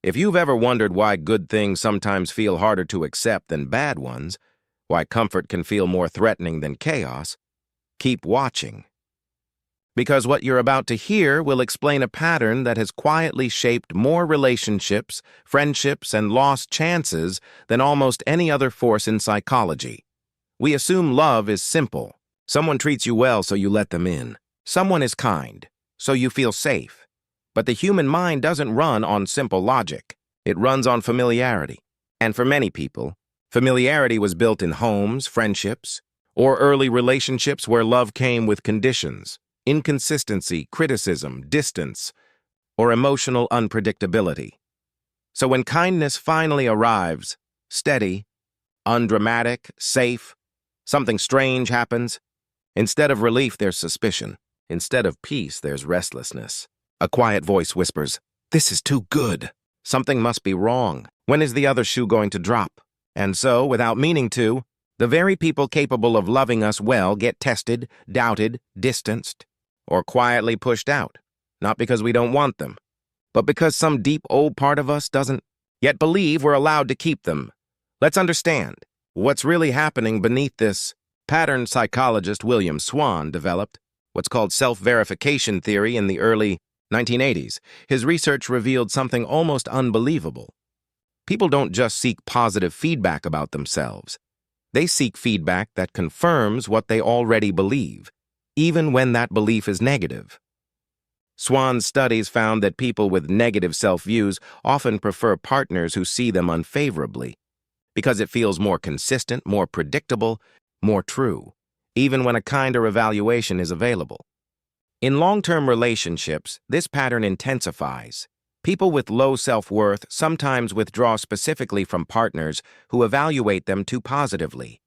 If you've ever wondered why good things sometimes feel harder to accept than bad ones, why comfort can feel more threatening than chaos, keep watching. Because what you're about to hear will explain a pattern that has quietly shaped more relationships, friendships, and lost chances than almost any other force in psychology. We assume love is simple. Someone treats you well, so you let them in. Someone is kind, so you feel safe. But the human mind doesn't run on simple logic. It runs on familiarity. And for many people, familiarity was built in homes, friendships, or early relationships where love came with conditions, inconsistency, criticism, distance, or emotional unpredictability. So when kindness finally arrives, steady, undramatic, safe, something strange happens. Instead of relief, there's suspicion. Instead of peace, there's restlessness. A quiet voice whispers, "This is too good. Something must be wrong. When is the other shoe going to drop?" And so, without meaning to, the very people capable of loving us well get tested, doubted, distanced, or quietly pushed out, not because we don't want them, but because some deep old part of us doesn't yet believe we're allowed to keep them. Let's understand what's really happening beneath this pattern. Psychologist William Swan developed what's called self-verification theory in the early 1980s. His research revealed something almost unbelievable. People don't just seek positive feedback about themselves. They seek feedback that confirms what they already believe, even when that belief is negative. Swan's studies found that people with negative self-views often prefer partners who see them unfavorably, because it feels more consistent, more predictable, more true, even when a kinder evaluation is available. In long-term relationships, this pattern intensifies. People with low self-worth sometimes withdraw specifically from partners who evaluate them too positively,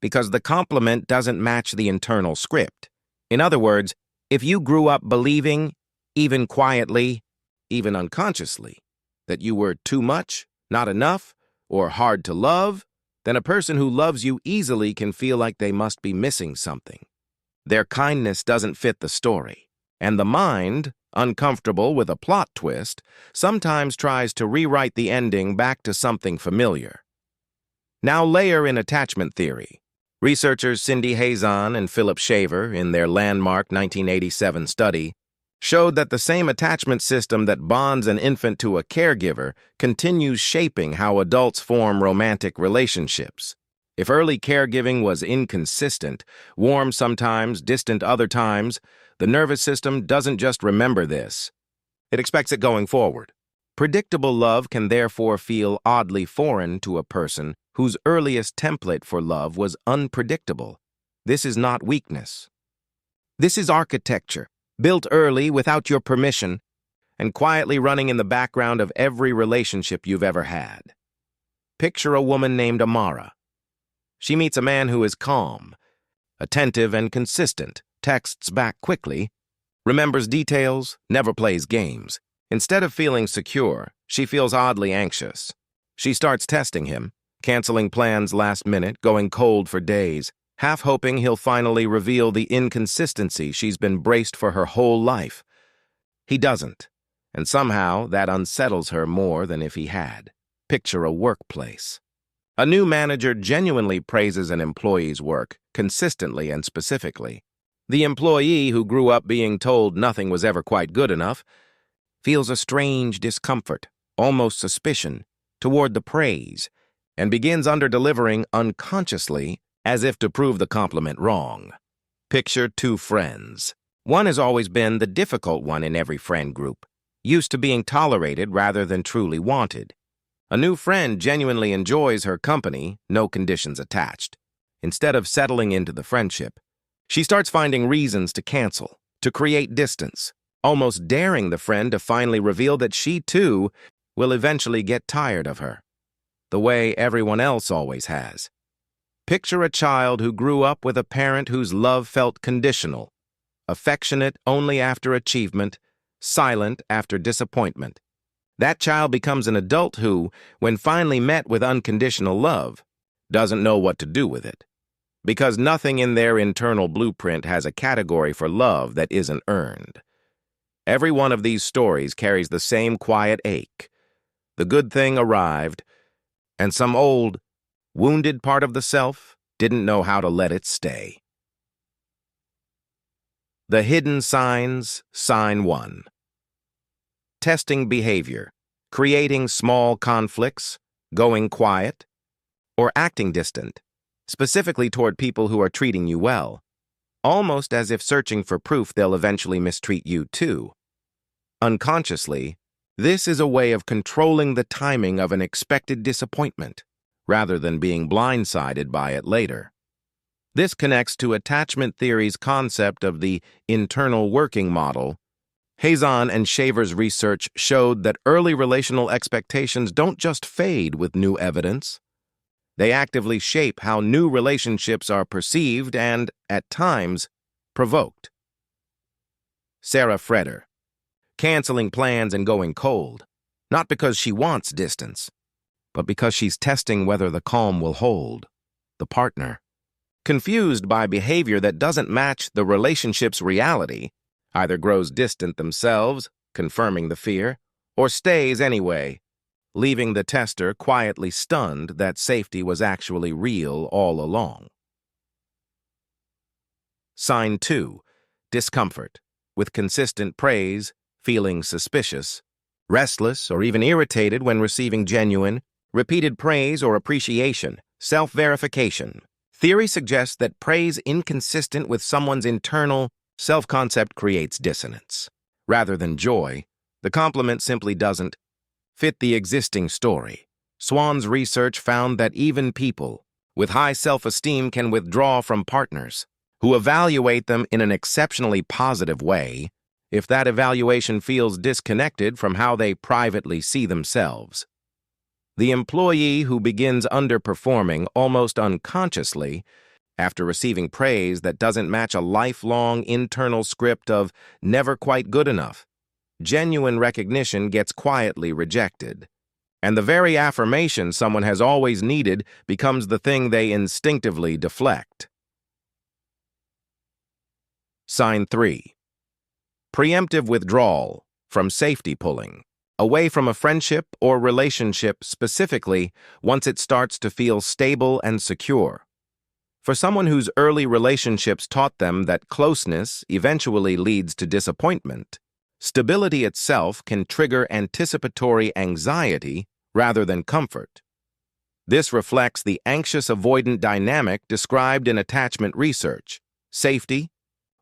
because the compliment doesn't match the internal script. In other words, if you grew up believing, even quietly, even unconsciously, that you were too much, not enough, or hard to love, then a person who loves you easily can feel like they must be missing something. Their kindness doesn't fit the story, and the mind, uncomfortable with a plot twist, sometimes tries to rewrite the ending back to something familiar. Now layer in attachment theory. Researchers Cindy Hazan and Philip Shaver, in their landmark 1987 study, showed that the same attachment system that bonds an infant to a caregiver continues shaping how adults form romantic relationships. If early caregiving was inconsistent, warm sometimes, distant other times, the nervous system doesn't just remember this. It expects it going forward. Predictable love can therefore feel oddly foreign to a person whose earliest template for love was unpredictable. This is not weakness. This is architecture, built early without your permission, and quietly running in the background of every relationship you've ever had. Picture a woman named Amara. She meets a man who is calm, attentive, and consistent, texts back quickly, remembers details, never plays games. Instead of feeling secure, she feels oddly anxious. She starts testing him, canceling plans last minute, going cold for days, half hoping he'll finally reveal the inconsistency she's been braced for her whole life. He doesn't, and somehow that unsettles her more than if he had. Picture a workplace. A new manager genuinely praises an employee's work, consistently and specifically. The employee, who grew up being told nothing was ever quite good enough, feels a strange discomfort, almost suspicion, toward the praise, and begins under-delivering unconsciously as if to prove the compliment wrong. Picture two friends. One has always been the difficult one in every friend group, used to being tolerated rather than truly wanted. A new friend genuinely enjoys her company, no conditions attached. Instead of settling into the friendship, she starts finding reasons to cancel, to create distance, almost daring the friend to finally reveal that she, too, will eventually get tired of her, the way everyone else always has. Picture a child who grew up with a parent whose love felt conditional, affectionate only after achievement, silent after disappointment. That child becomes an adult who, when finally met with unconditional love, doesn't know what to do with it, because nothing in their internal blueprint has a category for love that isn't earned. Every one of these stories carries the same quiet ache, The good thing arrived, and some old, wounded part of the self didn't know how to let it stay. The hidden signs, sign 1. Testing behavior, creating small conflicts, going quiet, or acting distant, specifically toward people who are treating you well, almost as if searching for proof they'll eventually mistreat you too. Unconsciously, this is a way of controlling the timing of an expected disappointment, rather than being blindsided by it later. This connects to attachment theory's concept of the internal working model. Hazan and Shaver's research showed that early relational expectations don't just fade with new evidence. They actively shape how new relationships are perceived and, at times, provoked. Sarah Freder, canceling plans and going cold, not because she wants distance, but because she's testing whether the calm will hold. The partner, confused by behavior that doesn't match the relationship's reality, either grows distant themselves, confirming the fear, or stays anyway, leaving the tester quietly stunned that safety was actually real all along. Sign 2. Discomfort, with consistent praise, feeling suspicious, restless, or even irritated when receiving genuine, repeated praise or appreciation, self-verification. Theory suggests that praise inconsistent with someone's internal self-concept creates dissonance. Rather than joy, the compliment simply doesn't fit the existing story. Swan's research found that even people with high self-esteem can withdraw from partners who evaluate them in an exceptionally positive way if that evaluation feels disconnected from how they privately see themselves. The employee who begins underperforming almost unconsciously after receiving praise that doesn't match a lifelong internal script of never quite good enough, genuine recognition gets quietly rejected. And the very affirmation someone has always needed becomes the thing they instinctively deflect. Sign 3. Preemptive withdrawal from safety pulling, away from a friendship or relationship specifically once it starts to feel stable and secure. For someone whose early relationships taught them that closeness eventually leads to disappointment, stability itself can trigger anticipatory anxiety rather than comfort. This reflects the anxious-avoidant dynamic described in attachment research. Safety,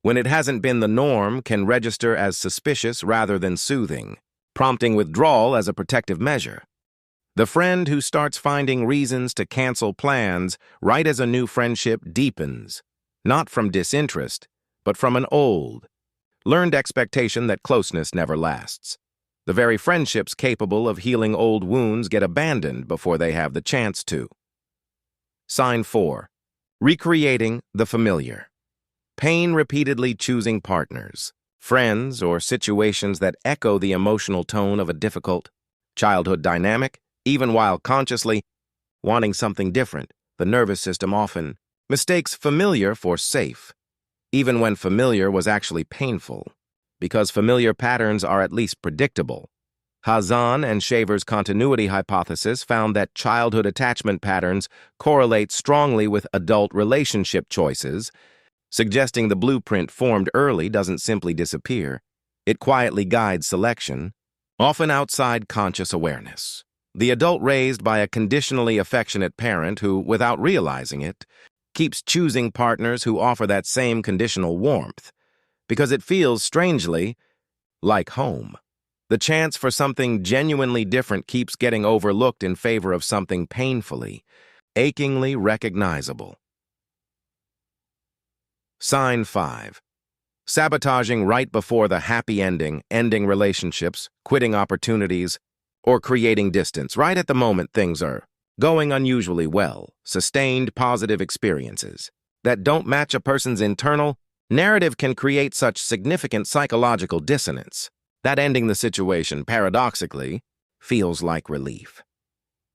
when it hasn't been the norm, can register as suspicious rather than soothing, prompting withdrawal as a protective measure. The friend who starts finding reasons to cancel plans right as a new friendship deepens, not from disinterest, but from an old, learned expectation that closeness never lasts. The very friendships capable of healing old wounds get abandoned before they have the chance to. Sign 4. Recreating the familiar. Pain repeatedly choosing partners, friends, or situations that echo the emotional tone of a difficult childhood dynamic, even while consciously wanting something different. The nervous system often mistakes familiar for safe, even when familiar was actually painful, because familiar patterns are at least predictable. Hazan and Shaver's continuity hypothesis found that childhood attachment patterns correlate strongly with adult relationship choices, suggesting the blueprint formed early doesn't simply disappear. It quietly guides selection, often outside conscious awareness. The adult raised by a conditionally affectionate parent who, without realizing it, keeps choosing partners who offer that same conditional warmth, because it feels strangely like home. The chance for something genuinely different keeps getting overlooked in favor of something painfully, achingly recognizable. Sign 5. Sabotaging right before the happy ending, ending relationships, quitting opportunities, or creating distance right at the moment things are going unusually well. Sustained positive experiences that don't match a person's internal narrative can create such significant psychological dissonance that ending the situation, paradoxically, feels like relief.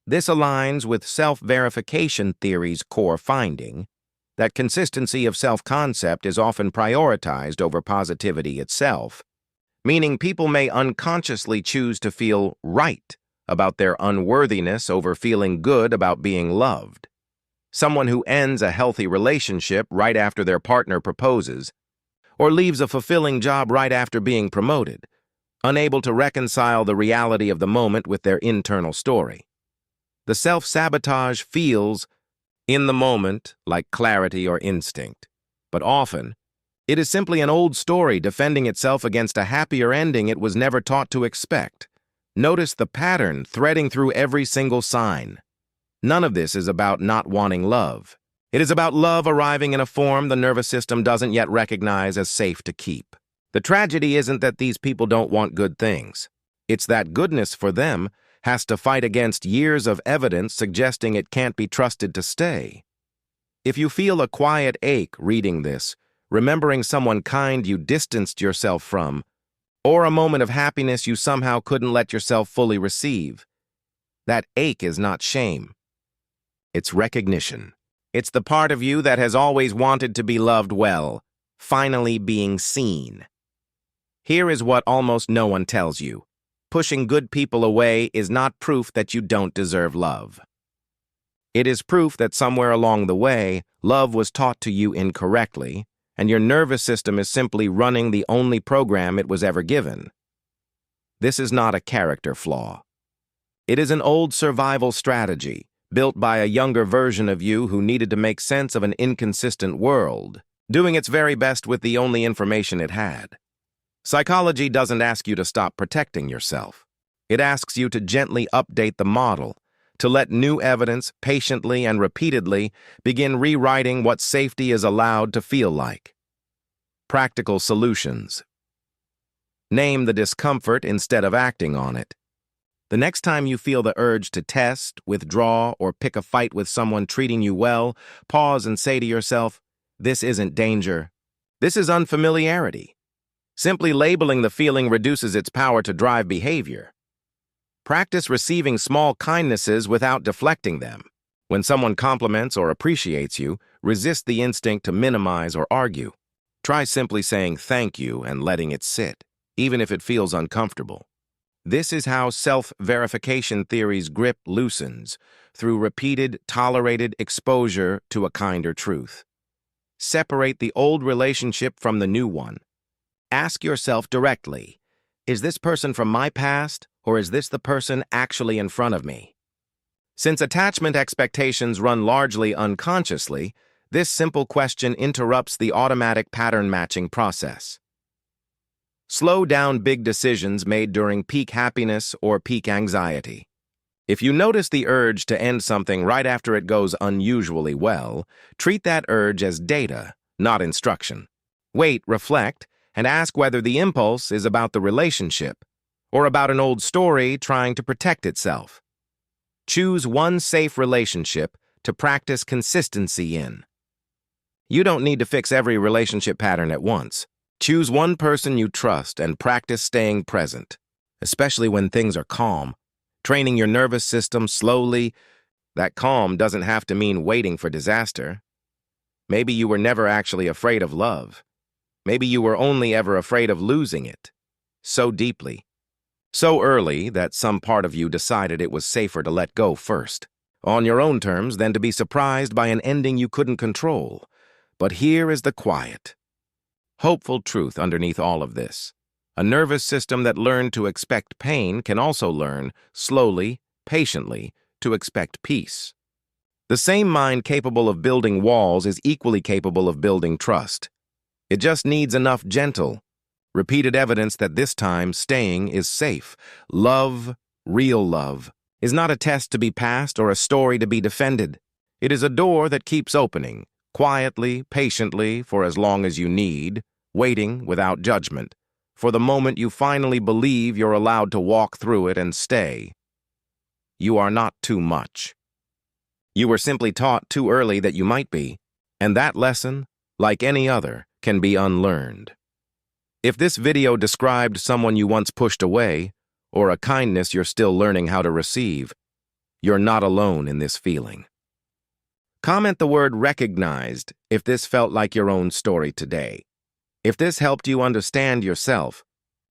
This aligns with self-verification theory's core finding that consistency of self-concept is often prioritized over positivity itself, meaning people may unconsciously choose to feel right about their unworthiness over feeling good about being loved. Someone who ends a healthy relationship right after their partner proposes, or leaves a fulfilling job right after being promoted, unable to reconcile the reality of the moment with their internal story. The self-sabotage feels, in the moment, like clarity or instinct, but often, it is simply an old story defending itself against a happier ending it was never taught to expect. Notice the pattern threading through every single sign. None of this is about not wanting love. It is about love arriving in a form the nervous system doesn't yet recognize as safe to keep. The tragedy isn't that these people don't want good things. It's that goodness for them has to fight against years of evidence suggesting it can't be trusted to stay. If you feel a quiet ache reading this, remembering someone kind you distanced yourself from, or a moment of happiness you somehow couldn't let yourself fully receive, that ache is not shame. It's recognition. It's the part of you that has always wanted to be loved well, finally being seen. Here is what almost no one tells you. Pushing good people away is not proof that you don't deserve love. It is proof that somewhere along the way, love was taught to you incorrectly, and your nervous system is simply running the only program it was ever given. This is not a character flaw. It is an old survival strategy, built by a younger version of you who needed to make sense of an inconsistent world, doing its very best with the only information it had. Psychology doesn't ask you to stop protecting yourself. It asks you to gently update the model, to let new evidence patiently and repeatedly begin rewriting what safety is allowed to feel like. Practical solutions. Name the discomfort instead of acting on it. The next time you feel the urge to test, withdraw, or pick a fight with someone treating you well, pause and say to yourself, "This isn't danger. This is unfamiliarity." Simply labeling the feeling reduces its power to drive behavior. Practice receiving small kindnesses without deflecting them. When someone compliments or appreciates you, resist the instinct to minimize or argue. Try simply saying thank you and letting it sit, even if it feels uncomfortable. This is how self-verification theory's grip loosens, through repeated, tolerated exposure to a kinder truth. Separate the old relationship from the new one. Ask yourself directly, is this person from my past, or is this the person actually in front of me? Since attachment expectations run largely unconsciously, this simple question interrupts the automatic pattern-matching process. Slow down big decisions made during peak happiness or peak anxiety. If you notice the urge to end something right after it goes unusually well, treat that urge as data, not instruction. Wait, reflect, and ask whether the impulse is about the relationship or about an old story trying to protect itself. Choose one safe relationship to practice consistency in. You don't need to fix every relationship pattern at once. Choose one person you trust and practice staying present, especially when things are calm. Training your nervous system slowly. That calm doesn't have to mean waiting for disaster. Maybe you were never actually afraid of love. Maybe you were only ever afraid of losing it. So deeply. So early that some part of you decided it was safer to let go first, on your own terms, than to be surprised by an ending you couldn't control. But here is the quiet, hopeful truth underneath all of this. A nervous system that learned to expect pain can also learn, slowly, patiently, to expect peace. The same mind capable of building walls is equally capable of building trust. It just needs enough gentle, repeated evidence that this time staying is safe. Love, real love, is not a test to be passed or a story to be defended. It is a door that keeps opening, quietly, patiently, for as long as you need, waiting without judgment, for the moment you finally believe you're allowed to walk through it and stay. You are not too much. You were simply taught too early that you might be, and that lesson, like any other, can be unlearned. If this video described someone you once pushed away, or a kindness you're still learning how to receive, you're not alone in this feeling. Comment the word recognized if this felt like your own story today. If this helped you understand yourself,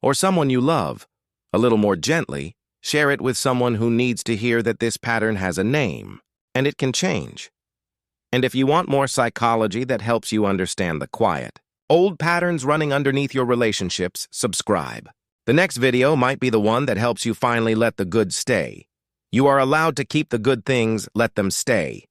or someone you love, a little more gently, Share it with someone who needs to hear that this pattern has a name, and it can change. And if you want more psychology that helps you understand the quiet, old patterns running underneath your relationships, subscribe. The next video might be the one that helps you finally let the good stay. You are allowed to keep the good things, let them stay.